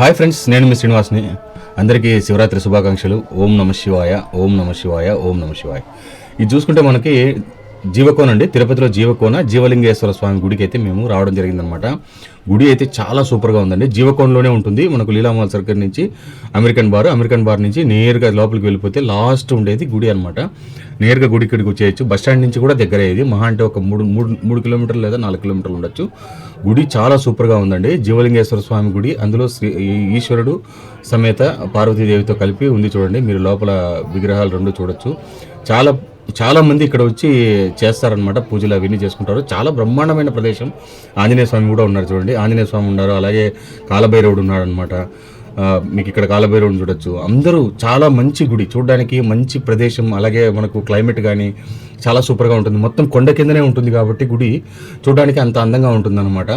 Hi friends, నేను మీ శ్రీనివాస్ని. అందరికీ శివరాత్రి శుభాకాంక్షలు. ఓం నమ శివాయ, ఓం నమ శివాయ, ఓం నమ శివాయ. ఇది చూసుకుంటే మనకి జీవకోన అండి, తిరుపతిలో జీవకోన జీవలింగేశ్వర స్వామి గుడికి అయితే మేము రావడం జరిగిందనమాట. గుడి అయితే చాలా సూపర్గా ఉందండి. జీవకోనలోనే ఉంటుంది మనకు లీలామాల్ సర్కిల్ నుంచి అమెరికన్ బార్ నుంచి నేరుగా లోపలికి వెళ్ళిపోతే లాస్ట్ ఉండేది గుడి అనమాట. నేరుగా గుడి ఇక్కడికి వచ్చేయచ్చు. బస్ స్టాండ్ నుంచి కూడా దగ్గర అయ్యేది. మహా అంటే ఒక మూడు కిలోమీటర్లు లేదా 4 కిలోమీటర్లు ఉండొచ్చు. గుడి చాలా సూపర్గా ఉందండి. జీవలింగేశ్వర స్వామి గుడి, అందులో ఈశ్వరుడు సమేత పార్వతీదేవితో కలిపి ఉంది చూడండి. మీరు లోపల విగ్రహాలు రెండు చూడొచ్చు. చాలా మంది ఇక్కడ వచ్చి చేస్తారనమాట, పూజలు అవన్నీ చేసుకుంటారు. చాలా బ్రహ్మాండమైన ప్రదేశం. ఆంజనేయ స్వామి కూడా ఉన్నారు చూడండి. ఆంజనేయ స్వామి ఉన్నారు, అలాగే కాలభైరవుడు ఉన్నాడు అనమాట. మీకు ఇక్కడ కాలభైరవుని చూడొచ్చు. అందరూ చాలా మంచి గుడి, చూడడానికి మంచి ప్రదేశం. అలాగే మనకు క్లైమేట్ కానీ చాలా సూపర్గా ఉంటుంది. మొత్తం కొండ కిందనే ఉంటుంది కాబట్టి గుడి చూడడానికి అంత అందంగా ఉంటుంది అనమాట.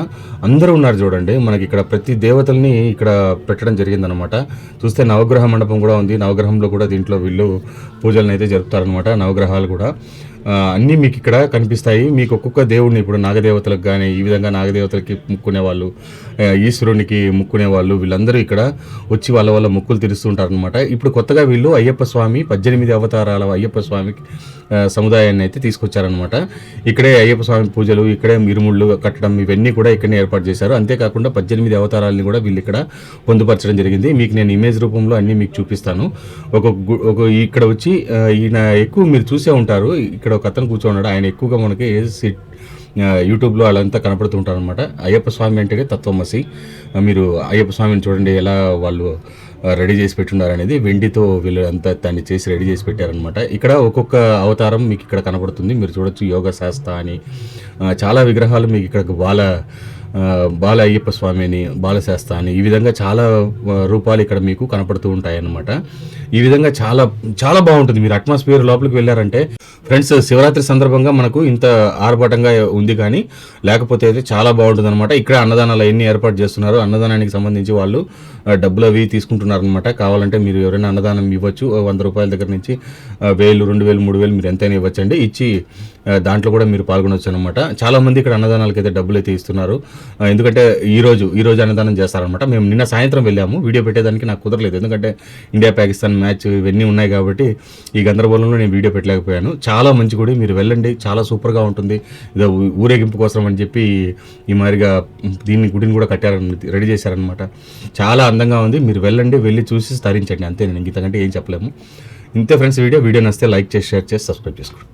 అందరూ ఉన్నారు చూడండి. మనకి ఇక్కడ ప్రతి దేవతల్ని ఇక్కడ పెట్టడం జరిగిందనమాట. చూస్తే నవగ్రహ మండపం కూడా ఉంది. నవగ్రహంలో కూడా దీంట్లో వీళ్ళు పూజలను అయితే జరుపుతారనమాట. నవగ్రహాలు కూడా అన్నీ మీకు ఇక్కడ కనిపిస్తాయి. మీకు ఒక్కొక్క దేవుడిని, ఇప్పుడు నాగదేవతలకు కానీ ఈ విధంగా నాగదేవతలకి ముక్కునే వాళ్ళు, ఈశ్వరునికి ముక్కునే వాళ్ళు, వీళ్ళందరూ ఇక్కడ వచ్చి వాళ్ళ ముక్కులు తీరుస్తుంటారనమాట. ఇప్పుడు కొత్తగా వీళ్ళు అయ్యప్ప స్వామి 18 అవతారాల అయ్యప్ప స్వామి సముదాయాన్ని అయితే తీసుకొచ్చారనమాట. ఇక్కడే అయ్యప్ప స్వామి పూజలు, ఇక్కడే ఇరుముళ్ళు కట్టడం ఇవన్నీ కూడా ఇక్కడనే ఏర్పాటు చేశారు. అంతేకాకుండా 18 అవతారాలని కూడా వీళ్ళు ఇక్కడ పొందుపరచడం జరిగింది. మీకు నేను ఇమేజ్ రూపంలో అన్నీ మీకు చూపిస్తాను. ఇక్కడ వచ్చి ఈయన ఎక్కువ మీరు చూసే ఉంటారు. ఇక్కడ ఒక అతను కూర్చోన్నాడు. ఆయన ఎక్కువగా మనకి యూట్యూబ్లో వాళ్ళంతా కనపడుతుంటారు అనమాట. అయ్యప్ప స్వామి అంటే తత్వమసి. మీరు అయ్యప్ప స్వామిని చూడండి ఎలా వాళ్ళు రెడీ చేసి పెట్టున్నారు అనేది. వెండితో వీళ్ళు అంతా దాన్ని చేసి రెడీ చేసి పెట్టారనమాట. ఇక్కడ ఒక్కొక్క అవతారం మీకు ఇక్కడ కనపడుతుంది. మీరు చూడొచ్చు. యోగ శాస్త అని చాలా విగ్రహాలు మీకు ఇక్కడ బాల అయ్యప్ప స్వామి అని, బాలశాస్త్ర అని, ఈ విధంగా చాలా రూపాలు ఇక్కడ మీకు కనపడుతూ ఉంటాయన్నమాట. ఈ విధంగా చాలా చాలా బాగుంటుంది. మీరు అట్మాస్ఫియర్ లోపలికి వెళ్ళారంటే ఫ్రెండ్స్, శివరాత్రి సందర్భంగా మనకు ఇంత ఆర్భాటంగా ఉంది, కానీ లేకపోతే అయితే చాలా బాగుంటుంది అనమాట. ఇక్కడ అన్నదానాలు ఎన్ని ఏర్పాటు చేస్తున్నారు. అన్నదానానికి సంబంధించి వాళ్ళు డబ్బులు అవి తీసుకుంటున్నారు అనమాట. కావాలంటే మీరు ఎవరైనా అన్నదానం ఇవ్వచ్చు. 100 రూపాయల దగ్గర నుంచి 1000, 2000, 3000 మీరు ఎంతైనా ఇవ్వచ్చండి. ఇచ్చి దాంట్లో కూడా మీరు పాల్గొనవచ్చు అనమాట. చాలా మంది ఇక్కడ అన్నదానాలకి అయితే డబ్బులు అయితే ఇస్తున్నారు. ఎందుకంటే ఈ రోజు అన్నదానం చేస్తారనమాట. మేము నిన్న సాయంత్రం వెళ్ళాము. వీడియో పెట్టేదానికి నాకు కుదరలేదు, ఎందుకంటే ఇండియా పాకిస్తాన్ మ్యాచ్ ఇవన్నీ ఉన్నాయి కాబట్టి ఈ గందరగోళంలో నేను వీడియో పెట్టలేకపోయాను. చాలా మంచి గుడి, మీరు వెళ్ళండి. చాలా సూపర్గా ఉంటుంది. ఇదో ఊరేగింపు కోసం అని చెప్పి ఈ మాదిరిగా గుడిని కూడా రెడీ చేశారనమాట. చాలా అందంగా ఉంది. మీరు వెళ్ళి చూసి తరించండి. అంతే, నేను ఇంతకంటే ఏం చెప్పలేము. ఇంతే ఫ్రెండ్స్. వీడియో నచ్చితే లైక్ చేసి, షేర్ చేసి, సబ్స్క్రైబ్ చేసుకోండి.